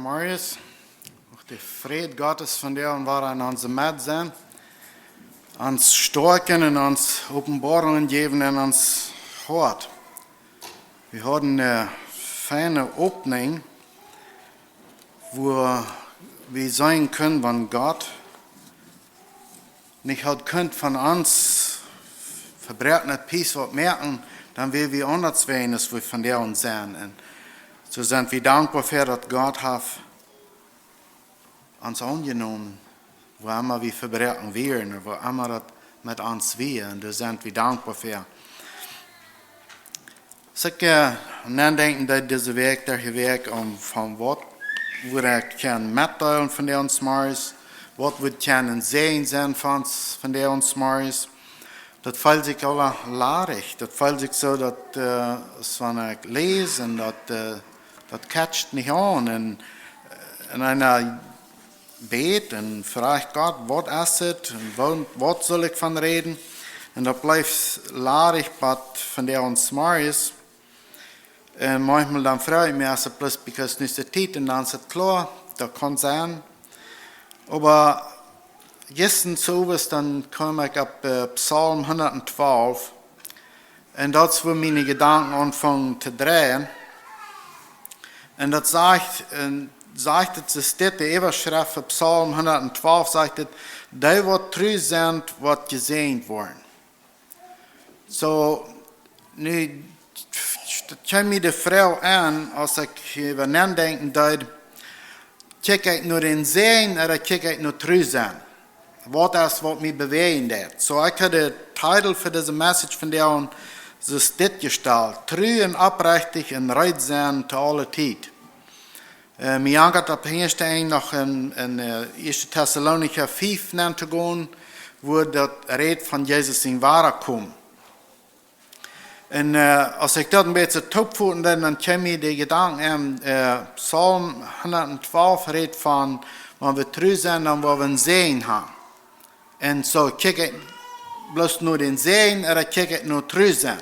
Marius. Auch die Friede Gottes von dir und war an uns mit sein. Uns stärken und uns Offenbarungen geben und uns hört. Wir hatten eine feine Opening, wo wir sein können, wenn Gott nicht hat könnt von uns verbreiten Peace was merken, dann will wir anders werden, als wir von der uns sehen. Und so sind wir dankbar für, dass Gott hat uns angenommen, wo immer wir verbrechen werden, wo immer das mit uns wir, und da sind wir dankbar für. So ich denken, dass dieser Weg, der Weg, von was wir können mitteilen von der uns Mars, was wir können sehen sein von der uns Mars. Das fällt sich alle laarig. Das fällt sich so, dass wenn ich lese, und das catcht nicht an. Und in einer Bet und fragt Gott, was ist es und was soll ich von reden? Und das bleibt laarig, was von der uns smart ist. Und manchmal dann freue ich mich, also bloß because nicht der Zeit und dann ist es klar, das kann sein. Aber gestern so was, dann komme ich auf Psalm 112 und das wo meine Gedanken anfangen zu drehen. Und das sagt es die Überschrift für Psalm 112 sagt es, die wat treu sind, wat gesegnet worden. So, nu kommt mir die Frau an, als ich über nachdenken darf, kijk ik nur den Sehen oder kijk ik nur treu sein? Was ist, was mich bewegen wird? So, ich habe den Titel für diese Message von der und es ist das gestellt. Treu und aufrichtig und recht sein zu aller Zeit. Mir angehört ab hier stehen noch in 1. Thessalonicher 5 zu gehen, wo das Red von Jesus in Wahre kommt. Und als ich das ein bisschen topfuhren, dann kommen mir die Gedanken Psalm 112 redet von, wenn wir treu sind, dann wollen wir einen Segen haben. Und so kijk ich bloß nur den Segen, oder kijk ich nur treu sein.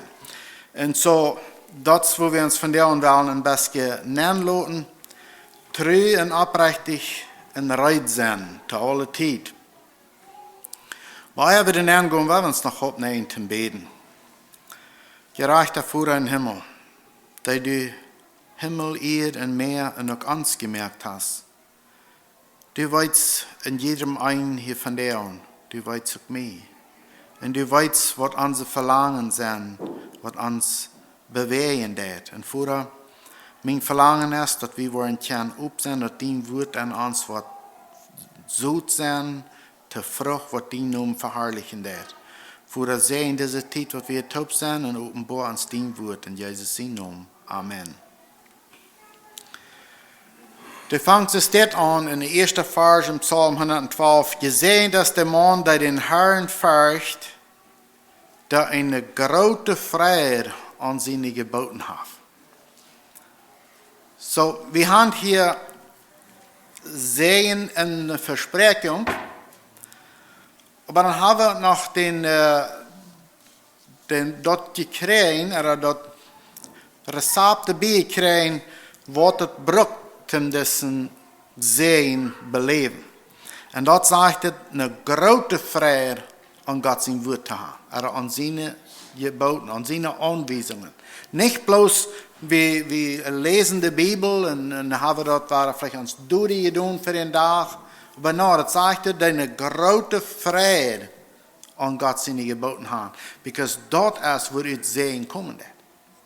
Und so, das, wo wir uns von der und wollen ein bisschen nennen lassen, treu und aufrichtig und recht sein, zu aller Zeit. Weil wir den angehen, wollen wir uns noch aufnehmen zum Beten. Gerechter Vater im Himmel, der du Himmel, Erde und Meer und auch uns gemerkt hast. Du weißt in jedem einen hier von dir und du weißt auch mir. Und du weißt, was unsere Verlangen sind, was uns bewegen wird. Und Vater, mein Verlangen ist, dass wir wollen können aufsehen, dass dein Wort an uns wird so sein, zur Frucht, was dein Namen verherrlichen wird. Vater, sehe in dieser Zeit, was wir taub sind und offenbar uns dein Wort in Jesus' Namen. Amen. Da fängt es dort an, in der ersten Vers im Psalm 112, gesehen, dass der Mann, der den Herrn fürchtet, der eine große Freude an seine Geboten hat. So, wir haben hier Sehen in der Versprechung, aber dann haben wir noch den dort gekriegt, oder dort Rezept dabei gekriegt, was es braucht, um diesen Sehen beleben. Und dort sagt es, eine große Freude an Gott sein Wort zu haben, oder an seine Geboten, an seine Anweisungen. Nicht bloß, wir lesen die Bibel und haben dort vielleicht uns Duty getan für den Tag, aber no, das sagt er, eine große Freude an Gott seine Geboten haben. Because dort ist, wo das Sehen kommen wird.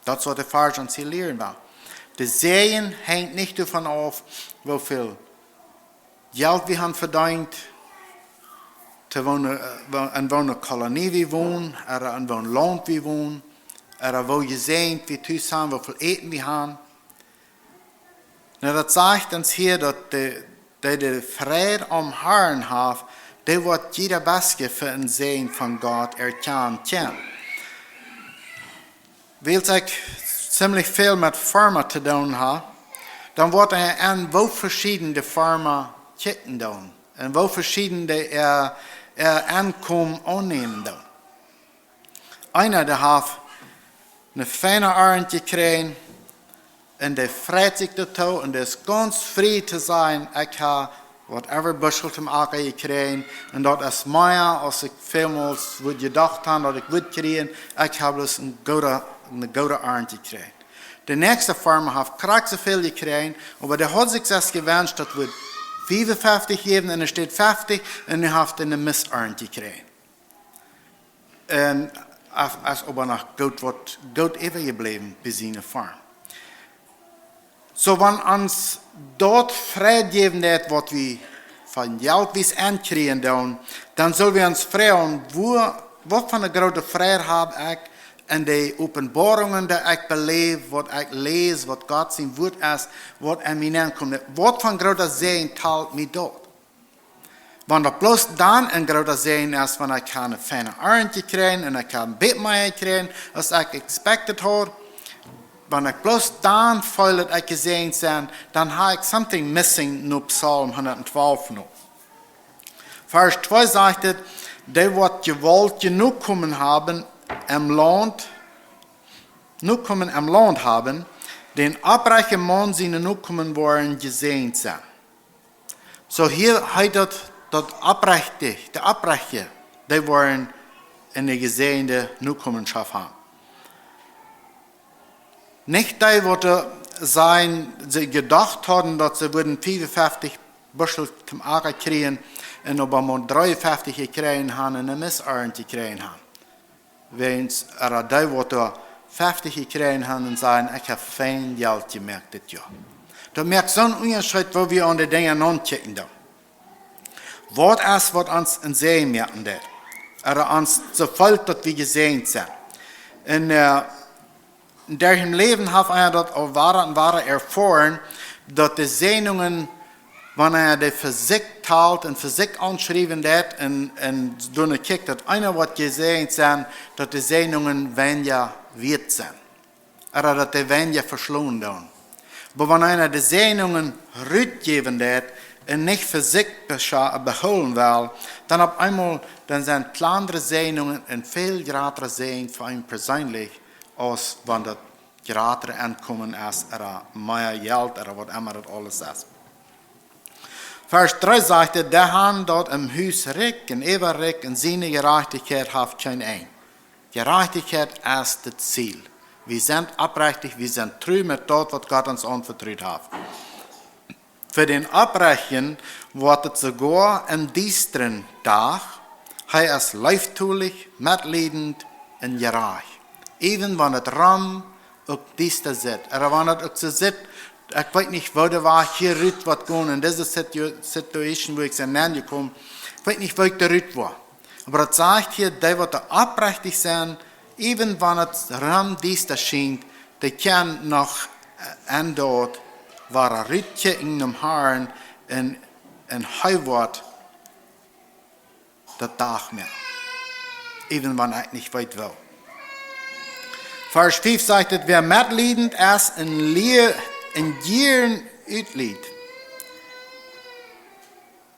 Das was der Vers uns hier lehren will. Das Sehen hängt nicht davon ab, wie viel Geld wir haben verdient, in welcher Kolonie wir wohnen, oder in welchem Land wir wohnen, oder wo wir sehen, wie wir haben, wie viel Eten wir haben. Na, das sagt uns hier, dass die Freude am Herrn hat, der wird jeder Beste für ein Segen von Gott erkennen können. Weil ich ziemlich viel mit Firma zu tun habe, dann wird an wo verschiedene Firma checken tun, und wo verschiedene Ankommen annehmen tun. Einer, der hat eine feine Arend gekriegt, en die freut sich dazu und ist ganz frei zu sein, ich habe whatever Buschel zum Acker gekriegt und dort ist mehr, als ich vielmals gedacht habe, dass ich würde kriegen, ich habe bloß eine gute Ernte gekriegt. Die nächste Farmer hat krank so viel gekriegt, aber der hat sich das gewünscht, dass wir 55 geben und es steht 50 und er hat eine Missernte gekriegt. Und als ob er noch gut übergeblieben bei seiner Farm. So, wenn uns dort Freude geben wird, was wir von Geld wie ankriegen, dann sollen wir uns fragen, was für eine große Freude habe ich in die Offenbarungen, die ich belebe, was ich lese, was Gott sein Wort ist, was in mir ankommt. Was für ein großer Segen teilt mich dort? Wenn das bloß dann ein großer Segen ist, wenn ich keine feine Ernte kriege und ich kann ein bisschen mehr kriegen, als ich expected habe, wenn ich bloß dann fühle, dass ich gesegnet bin, dann habe ich something missing in Psalm 112 noch. Vers 2 sagt, die wird gewollt genug kommen haben im Land, haben, den abreiche Mann sie genug kommen wollen, gesegnet sein. So hier heißt das die Abreiche, die wollen eine gesegnete Nachkommenschaft haben. Nicht die, die sie gedacht hatten, dass sie würden 55 Büschel zum Acker kriegen und aber nur 53 gekriegt haben und eine Missernte gekriegt haben. Während die, 50 gekriegt haben und sagen, ich habe fein Geld gemerkt das Jahr. Da merkt so ein Unterschied, wo wir an die Dinge anchecken da. Was ist, was uns in Sehen merken das? Oder uns so voll, dass wir gesegnet sind. In deren Leben hat er das auch wahre erfahren, dass die Segnungen, wenn er die Physik teilt und Physik anschreiben wird und dann kijkt, dass einer wird gesegnet sein, dass die Segnungen weniger wird sein. Oder dass die weniger verschlungen werden. Aber wenn einer die Segnungen rückgeben wird und nicht Physik beholen will, dann auf einmal dann sind kleinere Segnungen und viel größere Segen für ihn persönlich, als wenn das gerade ankommen ist, oder mehr Geld, oder was immer das alles ist. Vers 3 sagte, der Herr dort im Haus reich und ewig und seine Gerechtigkeit hat kein Ende. Gerechtigkeit ist das Ziel. Wir sind aufrichtig, wir sind treu mit dort, was Gott uns anvertraut hat. Für den Abbrechen wird es sogar im düsteren Tag, er ist leiftulich, mitleidend und gerecht. Even wenn het ram ook düster zit. Oder wenn het ook so zit, ich weiß nicht, wo der war, hier rüt wat gewoon in dieser Situation, wo ich sein Namen gekommen, ich weiß nicht, wo ich der rüt war. Aber es sagt hier, der wird aufrichtig sein, even wenn es ram düster scheint, der kann noch an dort, war rütje in dem Haaren und Heiwort, der Tag mehr. Even wenn ich nicht weit will. Vers 5 sagt, wer mitleidend ist in Gieren uitlied.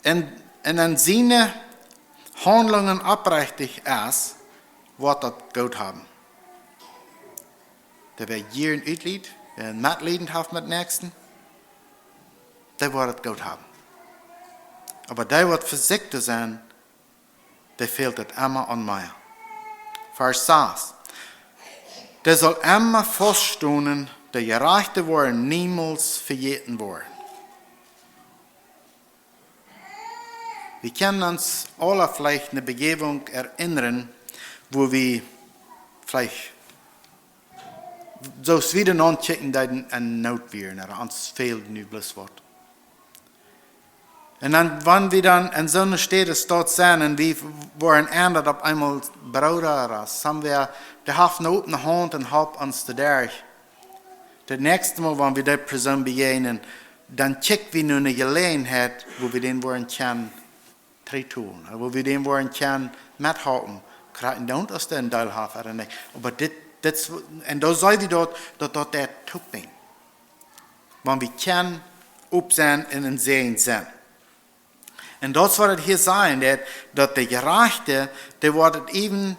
Und an seine Handlungen aufrichtig ist, wird das gut haben. Der wer Gieren uitlied, wer mitleidend hat mit Nächsten, der wird das gut haben. Aber der wird vorsichtig sein, der fehlt es immer an mir. Vers 6. Der soll immer feststehen, der Gerechte worden niemals vergeten worden. Wir können uns alle vielleicht eine Begebung erinnern, wo wir vielleicht so wieder non-checken, dass ein Not wären, oder uns fehlt ein übles Wort. Und dann, wenn wir dann in so einer Städte dort sind und wir waren ändert auf einmal Bruder oder somewhere, der hat eine offene Hand und hat uns da durch. Das nächste Mal, wenn wir der Person begegnen, dann checken wir nur eine Gelegenheit, wo wir den wollen können tun, wo wir den wollen können mithalten. Gerade nicht aus den Teil haben oder nicht. Aber das, und da sei wir dort, dass der Tupping. Wenn wir können, ob sein und ein Sehen sind. Und das wird hier sein, dass der Gerechte, der wird eben,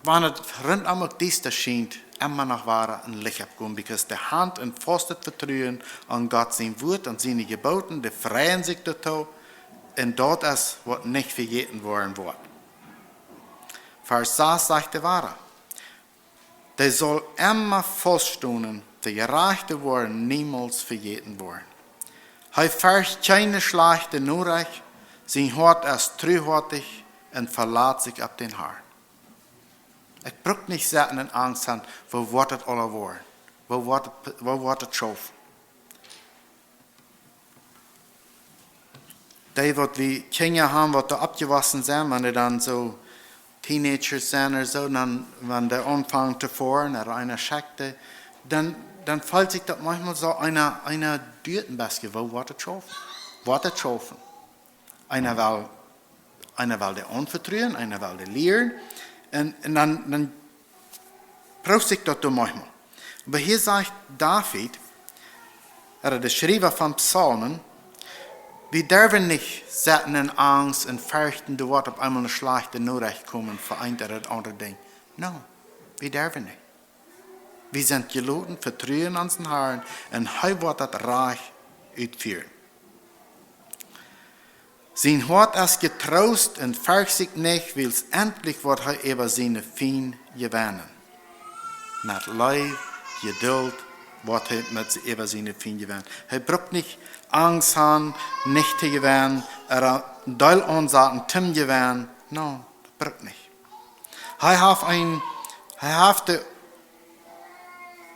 wenn es rundum düster scheint, immer noch wahrer und Licht abgehen, because der Hand und fastet Vertrauen an Gott sein Wort und seine Geboten, die freuen sich dazu, und dort ist, was nicht vergeten worden wird. Vers 6 sagt der Wahre, der soll immer feststehen, der gerechte worden niemals vergeten worden. Er fährt keine schlechte Nachricht, sein Hort ist treuhärtig und verlässt sich auf den Herrn. Ich brauche nicht selten in Angst haben, wo wird es alle worden? Wo wird es schaffen? Die, die wie Kinder haben, die abgewaschen sind, wenn die dann so Teenagers sind oder so, dann, wenn die anfangen zu fahren oder einer schackte, dann fällt sich das manchmal so einer Dürtenbaske, wo wird es schaffen? Wird es schaffen? Einer will der anvertrauen, einer will der lehren. Und dann braucht sich das manchmal. Aber hier sagt David, der Schreiber von Psalmen, wir dürfen nicht sitzen in Angst und fürchten, da wird auf einmal eine schlechte Nachricht kommen für ein oder andere Ding. Nein, wir dürfen nicht. Wir sind geladen, vertrauen an den Herrn und er wird das Reich ausführen. Sein Hort ist getrost und fürchtet sich nicht, weil es endlich wird er über seine Feinde gewinnen. Mit Leid, Geduld wird er über seine Feinde gewinnen. Er braucht nicht Angst haben, nicht zu gewinnen, oder Teil ansagen, Tim gewinnen. Nein, das braucht nicht. Er hat die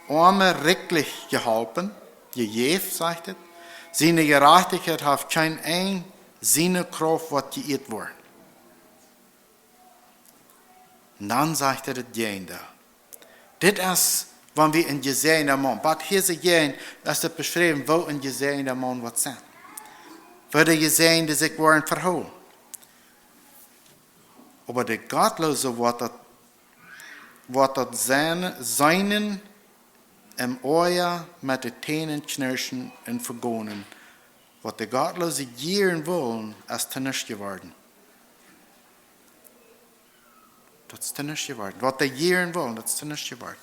Arme rechtlich geholfen, gegeben, sagt er. Seine Gerechtigkeit hat kein ein, seine Kraft wird geirrt worden. Und dann sagt er das Gehen. Das ist, wenn wir in gesehenen Mann, aber hier ist Gehen, das ist beschrieben, wo in gesehenen Mann wird sein. Wo die gesehen, die sich waren verholen. Aber der Gottlose wird das seinen im Ohr mit den Tänen knirschen und vergonnen. Was die Gottlose gieren wollen, ist nichts geworden. Das ist nichts geworden. Was die gieren wollen, das ist nichts geworden.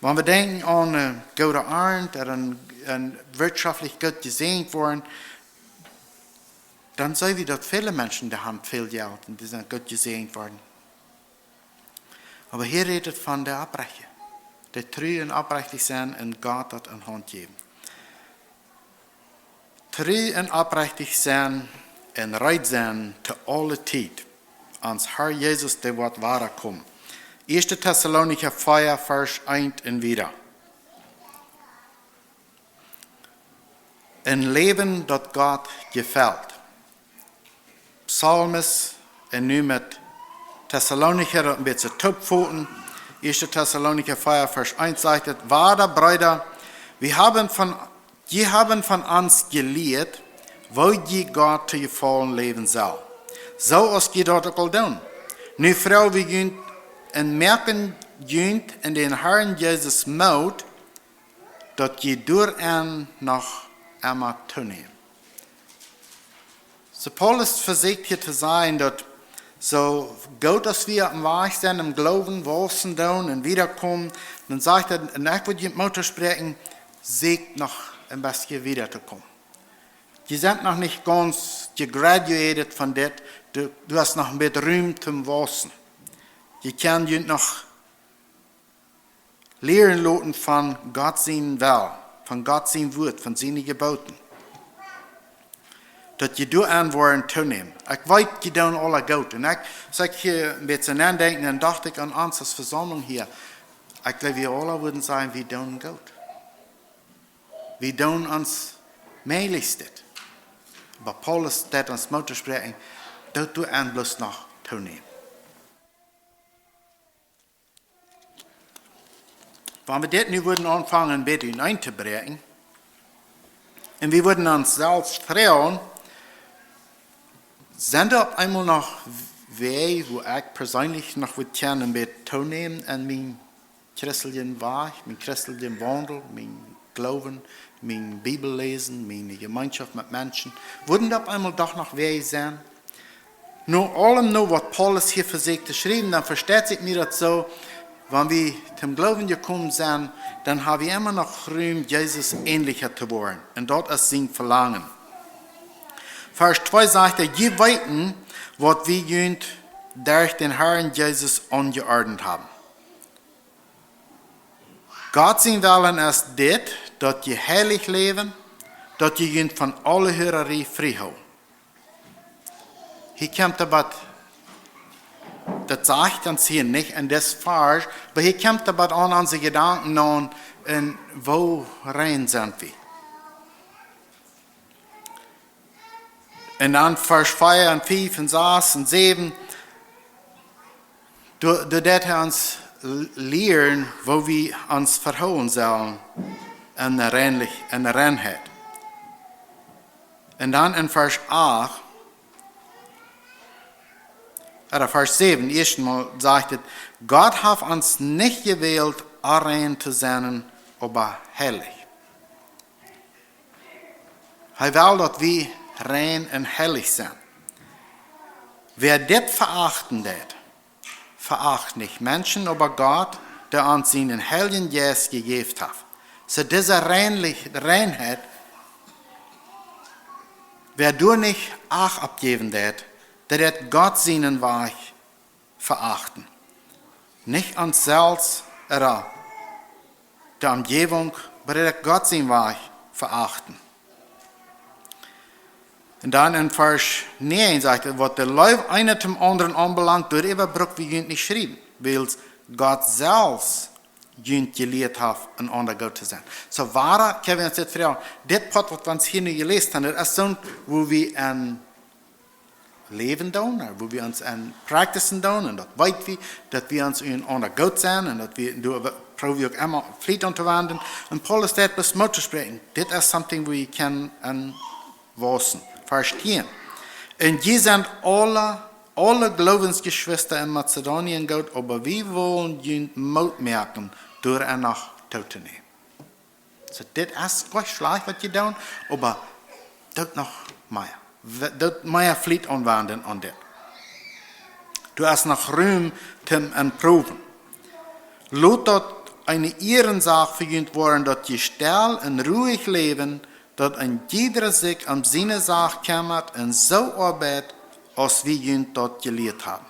Wenn wir denken an gute Arndt, an wirtschaftlich gut gesehen worden, dann sehen wir, dass viele Menschen, die haben viel Geld und die sind gut gesehen worden. Aber hier redet von der Abbrecher. Die treu und abrechtig sind und Gott hat eine Hand geben. Treu und abrechtig sein und reit sein zu aller Zeit, ans Herr Jesus, der wird wahrer kommen. 1. Thessalonicher 4, Vers 1 und wieder. Ein Leben, das Gott gefällt. Psalmis und nu mit Thessalonicher ein bisschen Topfoten. 1. Thessalonicher 4, Vers 1 sagt, wahre Brüder, die haben von uns gelehrt, wo je Gott zu gefallen leben soll. So als je dort auch tun. Nu Frau, wie jünt und merken jünt in den Herrn Jesus Maut, dass je durch ihn noch einmal tun. So Paulus versucht hier zu sagen, dass so gut, dass wir am Weg sind, im Glauben, wachsen und wiederkommen, dann sagt er, und ich würde mit Mutter sprechen, siegt noch ein bisschen wiederzukommen. Die sind noch nicht ganz gegraduated von das, du hast noch ein bisschen Ruhm zum Wachsen. Die können noch lehren lassen von Gott sein Will, von Gott sein Wort, von seinen Geboten. Dat je door aan worden toenemen. Ik weet, je doen alle goed. En ik zeg hier een beetje nadenken en dacht ik aan ons als verzameling hier. Ik glaube, wir alle würden sagen, wir doen gut. Wir doen ons meeligstes. Aber Paulus, dat ons Mutter sprechen, dat du aan bloß noch toenemen. Wenn wir das nu würden anfangen, ein bisschen hineinzubringen, und wir würden uns selbst fragen, sind da auf einmal noch Wege, wo ich persönlich noch gerne ein bisschen teilnehmen an meinem christlichen Weg, meinem christlichen Wandel, meinem Glauben, meinem Bibellesen, meine Gemeinschaft mit Menschen? Würden da auf einmal doch noch Wege sein? Nur allem, was Paulus hier versucht zu schreiben, dann versteht sich mir das so, wenn wir zum Glauben gekommen sind, dann haben wir immer noch Raum, Jesus ähnlicher zu werden. Und dort ist sein Verlangen. Vers 2 sagt er, je weiten, was wir durch den Herrn Jesus angeordnet haben. Gott sein Willen ist das, dass je heilig leben, dass je von alle Hörerie frei haben. Hier kommt aber, das sagt uns hier nicht, und das ist falsch, aber hier kommt aber an unsere Gedanken an, wo rein sind wir. Und dann Vers 4 und 5 und 6 und 7, du das uns lehren, wo wir uns verhalten sollen in der Reinheit. Und dann in Vers 8, oder Vers 7, erstmal sagt es, Gott hat uns nicht gewählt, rein zu sein, aber heilig. Er will, dass wir rein und heilig sind. Wer das verachten wird, veracht nicht Menschen, aber Gott, der uns seinen heiligen Geist gegeben hat. So diese Reinheit, wer du nicht Acht abgeben wird, der wird Gott seinen Weg verachten. Nicht uns selbst oder der Umgebung, aber der wird Gott seinen Weg verachten. Und dann in Vers 9 sagt er, was der Leib einer zum anderen anbelangt, durch Überbrück wie jünt nicht schreiben, weil Gott selbst jünt gelehrt hat, einander Gott zu sein. So wahr, können wir uns jetzt fragen, das Part, was wir uns hier nicht gelesen haben, das ist so, wo wir ein Leben tun, wo wir uns ein Practicen tun, und das weit wie, dass wir uns einander Gott sein, und dass wir, probieren wir auch immer Fleet anzuwenden, und Paulus sagt, bis Mut zu sprechen, das ist something we can wissen. Vers 10. Und die sind alle Glaubensgeschwister in Mazedonien gut, aber wir wollen ihnen Mut merken, durch ein nach Tod zu nehmen. So, das ist gleich schlecht, was ihr tun, aber das noch mehr. Das mehr Fleet anwenden an das. Du hast noch Ruhm zum Proben. Lot dort eine Ehrensache für ihn worden, dass die still und ruhig leben, dass ein jeder sich um seine Sache kümmert und so arbeitet, als wir ihn dort gelehrt haben.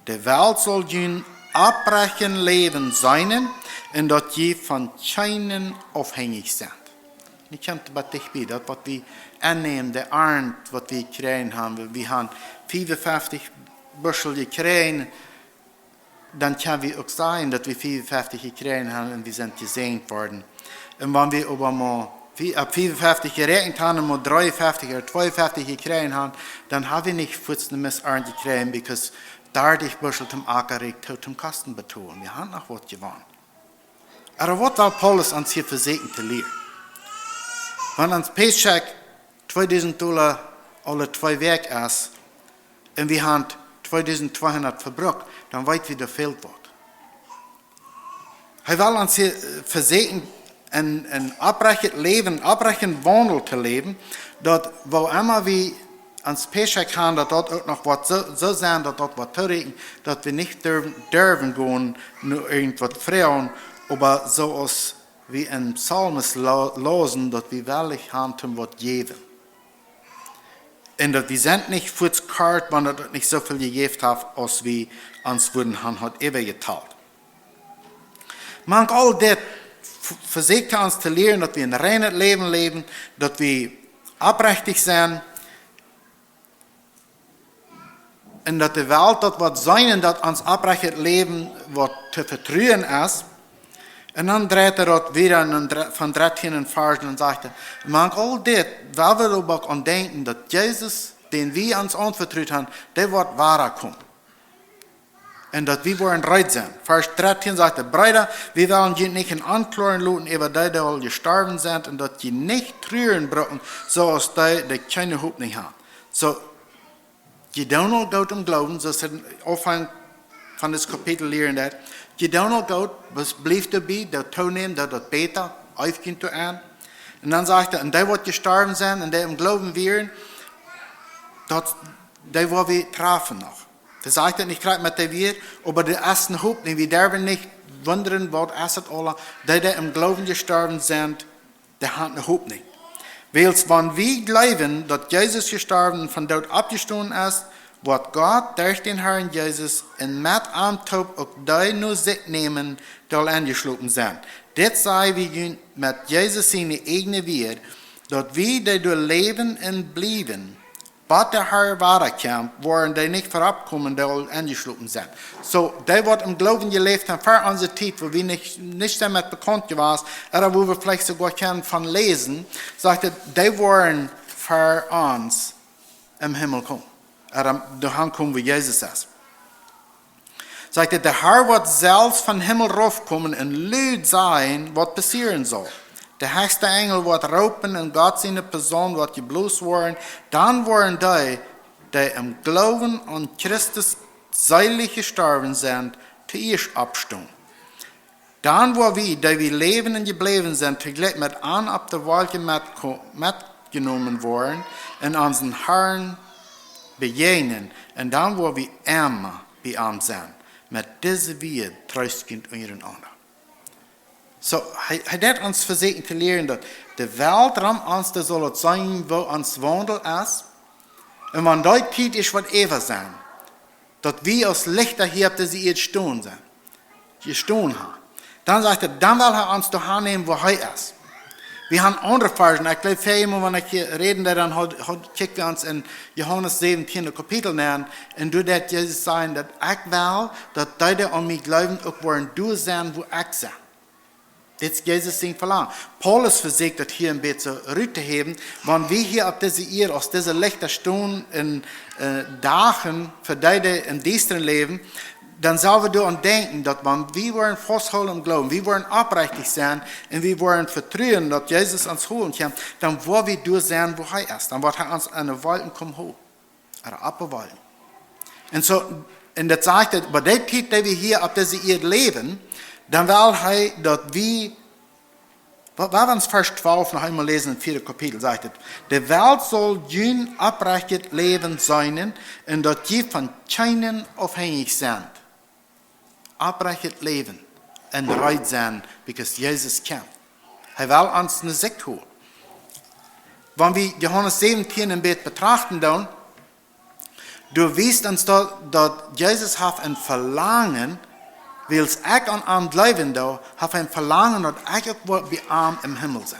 Die Welt soll ihn abbrechen Leben sein und dass sie von keinen abhängig sind. Ich kann das nicht mehr, das was wir annehmen, der Arndt, was wir gekriegt haben. Wir haben 55 Büschel gekriegt, dann können wir auch sagen, dass wir 55 gekriegt haben und wir sind gesegnet worden. Und wenn wir aber mal ab 55 gerechnet haben und 53 oder 52 gekriegt haben, dann haben wir nicht futzende Missarn gekriegt, because dadurch Büschel zum Ackerig zum Kasten betonen. Wir haben noch was gewonnen. Aber was will Paulus uns hier versegnen zu lehren? Wenn uns Paycheck $2000 alle 2 Werk ist und wir haben 2200 verbrucht, dann weit wie der fehlt wird. Er will uns hier versegnen, ein abbrechendes Leben, abbrechendes Wandel zu leben, dort, wo immer wir ans Paycheck haben, dass dort auch noch was so sein, dass dort was zu reden, dass wir nicht dürfen gehen, nur irgendwas fragen, aber so als wie ein Psalmes losen, dass wir wirklich haben, was geben. Und dass wir sind nicht für das Kart, wenn das nicht so viel gegeben hat, als wir uns würden haben, hat geteilt. Man all das versucht uns zu lernen, dass wir ein reines Leben leben, dass wir aufrichtig sind und dass die Welt das wird sein, dass uns aufrichtig Leben wird zu vertrauen ist. Und dann dreht dort wieder von 13 Versen und sagt, man all das, weil wir aber an denken, dass Jesus, den wir uns anvertraut haben, der wird wahrer kommen. Und dass wir wollen reich sein. Vers 13 sagt er, Brüder, wir wollen die nicht in Anklagen lassen, über die all gestorben sind, und dass die nicht trüren brauchen, so als die keine Hoffnung nicht haben. So, die don't know Gott im Glauben, so ist ein Anfang von das Kapitel lehren, dass die don't know Gott, was blieb dabei, der Tonehmen, der das Beter, aufgehen zu an. Und dann sagt er, und die wird gestorben sein, und die im Glauben wären, die wollen wir treffen noch. Das sagt er nicht gerade mit der Wir, aber der ersten Hoop nicht. Wir dürfen nicht wundern, was es alle, die im Glauben gestorben sind, der hat eine Hoop nicht. Weil wenn wir glauben, dass Jesus gestorben und von dort abgestanden ist, wird Gott durch den Herrn Jesus in mit Antop auch die nur sich nehmen, die angeschlossen sind. Das sei wir mit Jesus seine eigene Wert, dass wir, die durch Leben und bleiben, was der Herr weiterkommt, wollen die nicht vorabkommen, die angeschlossen sind. So, die wird im Glauben gelebt haben, für unsere Zeit, wo wir nicht damit bekannt gewesen, oder wo wir vielleicht sogar können von lesen, sagte, die wollen für uns im Himmel kommen. Oder dahin kommen, wo Jesus ist. Sagte, der Herr wird selbst vom Himmel raufkommen und laut sein, was passieren soll. Der höchste Engel wird raupen und Gott seine Person wird geblost werden. Dann werden die im Glauben an Christus seilig gestorben sind, zuerst abstehen. Dann, wo wir, die wir leben und geblieben sind, zugleich mit an auf der Wolke mitgenommen worden und unseren Herrn begegnen. Und dann, wo wir immer bei ihm sind, mit dieser Welt trösten ihren anderen. So, er hat uns versucht zu lernen, dass die Welt rum uns das soll sein, wo uns Wandel ist. Und wenn die Zeit ist, wird ewig sein. Dass wir als Lichter hier auf dieser Erde stehen sind. Gestehen haben. Dann sagt er, dann will er uns dahin nehmen, wo er ist. Wir haben andere Versen. Ich glaube, für jemanden, wenn ich hier reden, dann kicken wir uns in Johannes 17. Kapitel nähern. Und du das Jesus sagen, dass ich will, dass die an mich glauben, auch wollen du sein, wo ich sein. Das ist Jesus sein Verlangen. Paulus versucht, das hier ein bisschen rüberzuheben. Wenn wir hier auf diese Erde, aus dieser Lichter stehen, in Dachen, für die im Düsteren leben, dann sollen wir daran denken, dass wenn wir wollen festhalten im Glauben, wir wollen aufrichtig sein und wir wollen vertrauen, dass Jesus uns holen kann, dann wollen wir durch sein, wo er ist. Dann wird er uns an eine Wolken kommen hoch. Oder abwolken. Und so, in der Zeit, bei der Zeit, die wir hier auf dieser Erde leben, dann will er, dass wir, wenn wir uns Vers 12 noch einmal lesen, im 4. Kapitel, sagt er, die Welt soll ein abrechtes Leben sein, und dass die von keinen abhängig sind. Abrechtes Leben und reich sein, because Jesus kommt. Er will uns eine Sicht holen. Wenn wir Johannes 17 im Bett betrachten, dann, du weißt uns, dass Jesus hat ein Verlangen, weil ich an ihm bleiben da, habe ein Verlangen, dass ich auch wie ihm im Himmel sein.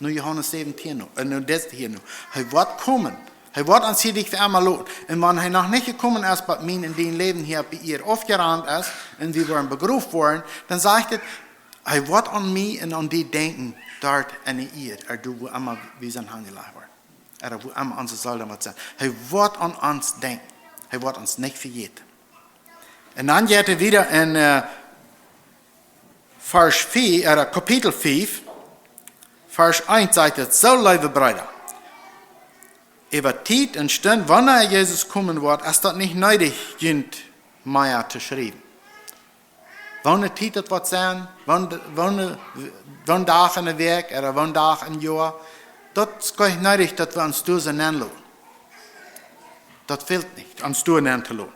Nur Johannes 17 noch, nur das hier noch. Er wird kommen. Er wird uns hier nicht einmal lassen. Und wenn er noch nicht gekommen ist, bei mir in dem Leben hier bei ihr aufgerannt ist, und wir waren berufen worden, dann sagt er wird an mich und an die denken, dort in der Erde, oder wo immer wir sind angelegt worden. Oder wo immer unsere Soldaten sind. Er wird an uns denken. Er wird uns nicht vergessen. Und dann geht er wieder in Vers 4, Kapitel 5, Vers 1 sagt er, so liebe Brüder, über Zeit und Stunde, wann Jesus kommen wird, ist das nicht nötig, mehr zu schreiben. Wann eine Zeit das wird sein, wann Tag in der Weg oder wann Tag im Jahr, das ist gar nicht nötig, dass wir uns durch nennen lassen. Das fehlt nicht, uns durch nennen zu lassen.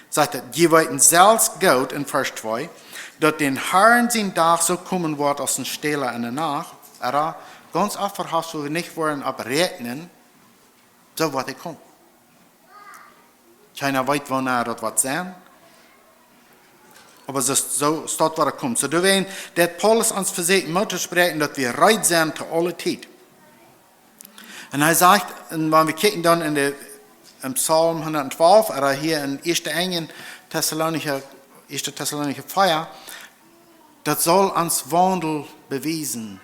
Sagt er, die weiten selbst Gott in Vers 2, dass den Herrn sein Tag so kommen wird als ein Stille in der Nacht, aber ganz einfach hast du nicht wollen abrechnen, so wird er kommen. Keiner weiß, wann das wird sein, aber so steht, was er kommt. So, du weißt, dass Paulus uns versucht, mal zu sprechen, dass wir reich sind zu aller Zeit. Und er sagt, wenn wir kicken dann im Psalm 112, oder hier in 1. Thessalonicher 4, das soll uns Wandel beweisen.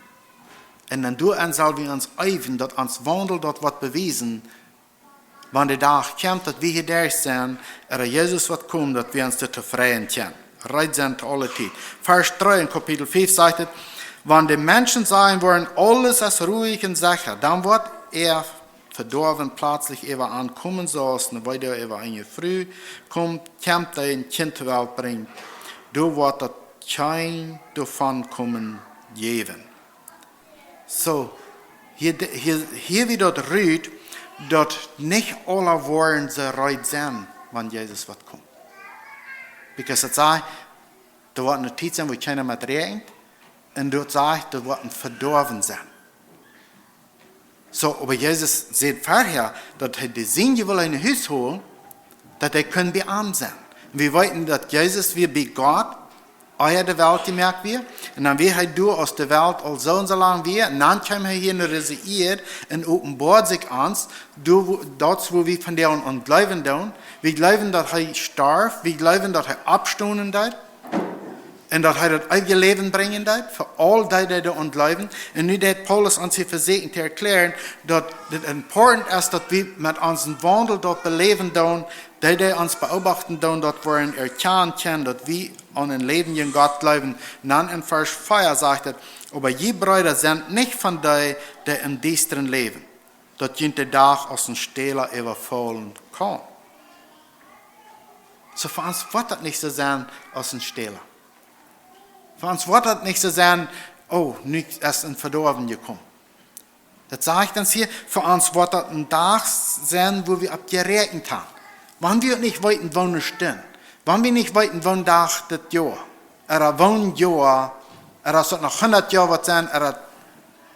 Und dann sollen wir uns eifen, dass uns Wandel dort wird bewiesen, wenn der Tag kommt, dass wir hier durch sind, oder Jesus wird kommen, dass wir uns dort freien können. Reich sind zu aller Zeit. Vers 3 in Kapitel 5 sagt es, wenn die Menschen sagen wollen, alles ist ruhig und sicher, dann wird er verdorben plötzlich über ankommen, so als eine Weide über eine Früh kommt, ein Kind zur Welt bringt. Du wird das kein davon kommen geben. So, hier wird dort rüht, dass nicht alle wollen so reich sein wann Jesus wird kommen. Because es sagt, da wird eine Zeit sein, wo keiner mehr regnet, und dort sagt, da wird ein Verdorben sein. So, aber Jesus sieht vorher, dass er die Sinne will in ein Haus holen, dass er können bearmt sein. Wir wollten, dass Jesus wie bei Gott euer der Welt gemerkt wird, und dann wird er durch aus der Welt all so und so lang wir, und dann kommen wir hier nur residiert und offenbart sich uns, dort wo wir von der und glauben tun, wir glauben, dass er starb, wir glauben, dass er abstunden wird, und dass er das ewige Leben bringen wird, für all die und glauben. Und nu hat Paulus uns hier versucht zu erklären, dass es important ist, dass wir mit unserem Wandel dort beleben tun, die uns beobachten tun, dass wir erkennen können, dass wir an ein Leben in Gott glauben. Und dann in Vers 4 sagt er, aber je Brüder sind nicht von denen, die im düsteren leben, dass jeder Tag aus dem Stehler überfallen kann. So für uns wird das nicht so sein aus dem Stehler. Für uns wird das nicht so sein, oh, nicht erst in Verdorben gekommen. Das sagt uns hier, für uns wird das ein Tag sein, wo wir abgerechnet haben. Wenn wir nicht wollten, wo wir stehen, wenn wir nicht wollten, wo Tag das Jahr, oder wo ein Jahr, oder so noch 100 Jahre wird sein, oder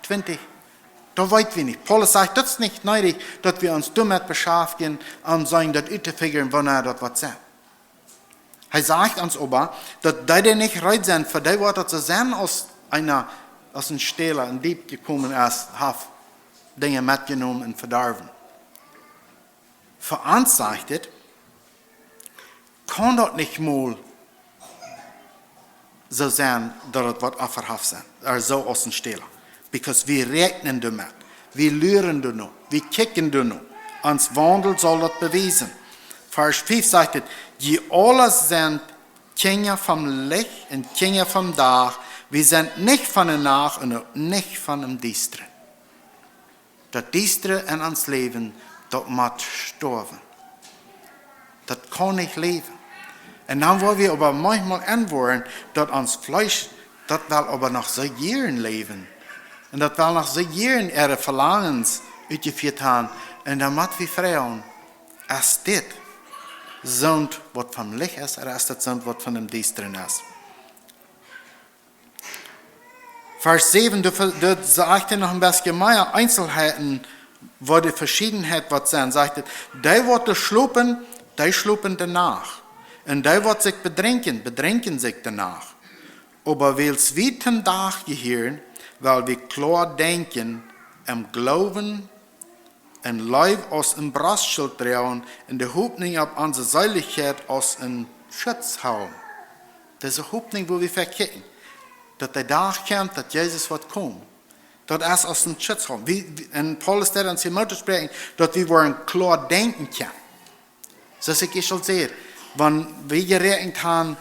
20, da wollten wir nicht. Paulus sagt, das ist nicht nötig, dass wir uns damit beschäftigen, sagen, das zu wann das wird sein. Er sagt uns aber, dass die nicht reut sind, für die wird das sein, aus einem Stehler, ein Dieb gekommen ist, hat Dinge mitgenommen und verdorben. Für uns sagt es, kann das nicht mal so sein, dass das wird aufgehaft sein, so aus dem Stehler. Because wir rechnen damit, wir lernen damit, wir kicken damit. Uns Wandel soll das beweisen. Vers 5 sagt es, die alle sind Kinder vom Licht und Kinder vom Tag. Wir sind nicht von der Nacht und nicht von dem Düsteren. Das Düstere in uns Leben, das muss sterben. Das kann nicht leben. Und dann wollen wir aber manchmal anwollen, dass uns Fleisch, das will aber noch so Jahren leben. Und das will noch so Jahren ihre Verlangens ausgeführt haben. Und dann müssen wir fragen, ist das Sund, was vom Licht ist, oder ist das Sund, was von dem Düsteren ist? Vers 7, da sagt er noch ein bisschen mehr Einzelheiten, wo die Verschiedenheit was sein. Sagt er, die wird schlupen danach. Und die wird sich bedrängen sich danach. Aber weil es wie zum Tag gehören, weil wir klar denken, im Glauben, ein Leib aus dem Brastschild trauen, in der Hoffnung auf unsere Seiligkeit aus dem Schutz hauen. Das ist eine Hoffnung, wo wir verkehren. Dass der Tag kommt, dass Jesus wird kommen. Dass er aus dem Schutz hauen. Und Paulus hat uns hier Mutter sprechen, dass wir wollen klar denken können. So ist ich schon sehe, wenn wir gerechnet haben,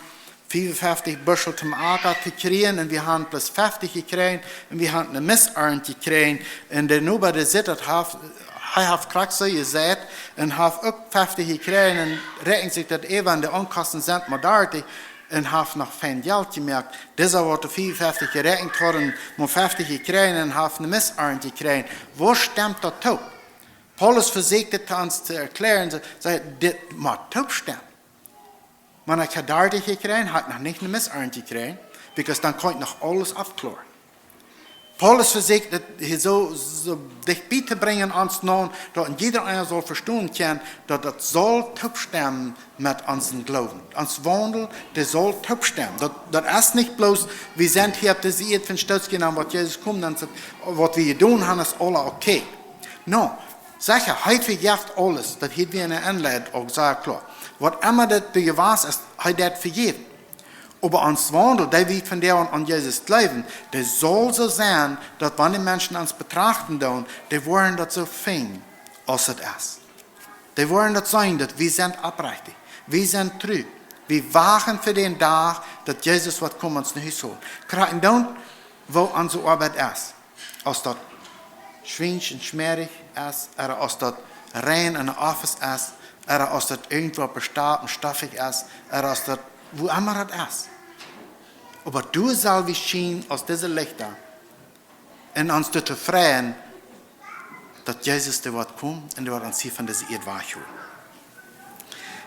55 Büschel zum Acker zu kriegen, und wir haben plus 50 gekriegt, und wir haben eine Missernte gekriegt, und der Nuber, der sitzt, hij heeft krachtse gezet en heeft ook 50 gekregen en rekent zich dat even de onkosten zijn maar 30 en heeft nog geen geld gemerkt. Deze wordt 54 gerekend worden, maar 50 gekregen en heeft een misarend gekregen. Waar stemt dat toe? Paulus versucht het ons te erklären, zei dit moet toestemmen. Maar ik heb 30 gekregen, had nog niet een misarend gekregen, because dan kon ik nog alles afkloren. Paulus versucht, das so dicht beizubringen ans Nahen, dass jeder einer soll verstehen können, dass das soll abstimmen mit unserem Glauben. Uns Wandel, das soll abstimmen. Das ist nicht bloß, wir sind hier auf der Seite von Stolz genommen, was Jesus kommt und sagt, was wir tun haben, ist alles okay. No, sicher, heute vergibt alles, das hat wir in der Anleitung auch sehr klar. Was immer das bewahrst ist, hat das vergeben. Aber uns Wandel, der wird von der an Jesus glauben, der soll so sein, dass wenn die Menschen uns betrachten, die wollen das so finden, als es ist. Die wollen das sein, dass wir sind aufrichtig, wir sind treu. Wir wachen für den Tag, dass Jesus wird kommen und uns nicht holen. Gerade dann, wo unsere Arbeit ist. Als das schwierig und schmierig ist, oder als das rein in der Office ist, oder als das irgendwo besteht und stoffig ist, oder als das wo immer das ist. Aber du sollst wie schien aus diesen Lichter und uns zu freuen, dass Jesus der Wort kommt und der wird uns hier von dieser Erde wegholen.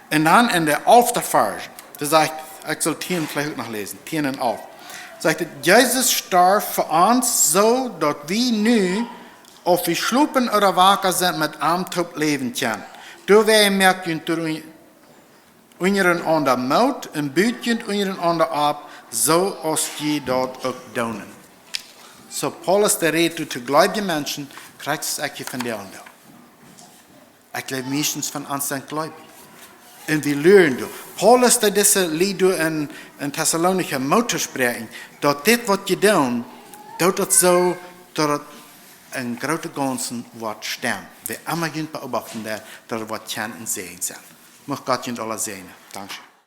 En dan in de 11e vers, dat zegt, ik zal 10 vielleicht ook nog lezen, 10 en 11. Sagt het, Jezus starb für uns, so dass wir nu, ob wir schlupen oder wacker sind, mit ihm tot leben können. Du wij merken durch unseren an der Maut und bütchen unseren an der ab, so als je dort auch doen. So Paulus der redet zu gläubigen Menschen, kriegt es auch von der anderen. Ich glaube meistens von uns sind gläubig. Und wir lernen. Paulus der diese Lied in Thessalonicher Mutter sprechen, dass das, was je doen, dat het so, dat het een grote ganzen wordt staan. We allemaal beobachten dat het wat kan en zijn zijn. Mag God je alle zegenen. Dank je.